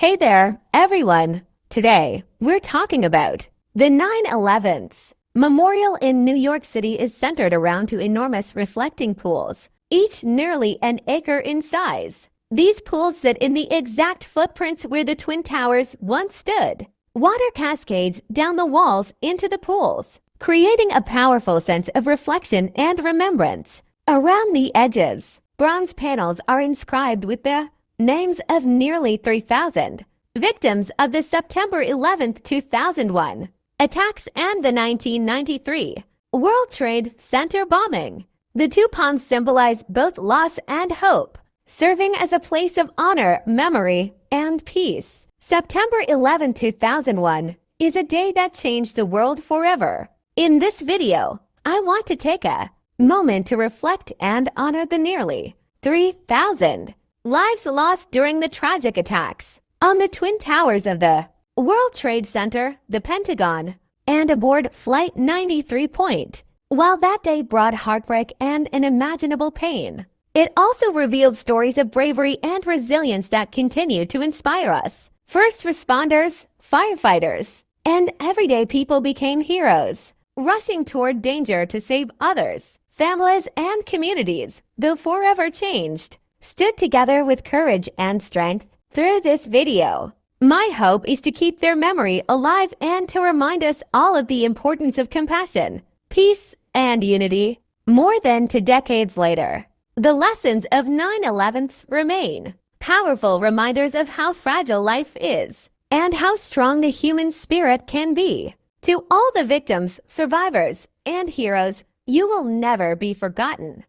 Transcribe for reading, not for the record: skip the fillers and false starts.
Hey there, everyone! Today, we're talking about the 9/11's. Memorial in New York City is centered around two enormous reflecting pools, each nearly an acre in size. These pools sit in the exact footprints where the Twin Towers once stood. Water cascades down the walls into the pools, creating a powerful sense of reflection and remembrance. Around the edges, bronze panels are inscribed with the names of nearly 3,000 victims of the September 11th, 2001 attacks and the 1993 World Trade Center bombing. The two ponds symbolize both loss and hope, serving as a place of honor, memory, and peace. September 11, 2001 is a day that changed the world forever. In this video, I want to take a moment to reflect and honor the nearly 3,000 lives lost during the tragic attacks on the Twin Towers of the World Trade Center, the Pentagon, and aboard Flight 93. While that day brought heartbreak and unimaginable pain, it also revealed stories of bravery and resilience that continue to inspire us. First responders, firefighters, and everyday people became heroes, rushing toward danger to save others. Families and communities, though forever changed, stood together with courage and strength. Through this video, my hope is to keep their memory alive and to remind us all of the importance of compassion, peace, and unity. More than 2 decades later, the lessons of 9/11 remain powerful reminders of how fragile life is and how strong the human spirit can be. To all the victims, survivors, and heroes, you will never be forgotten.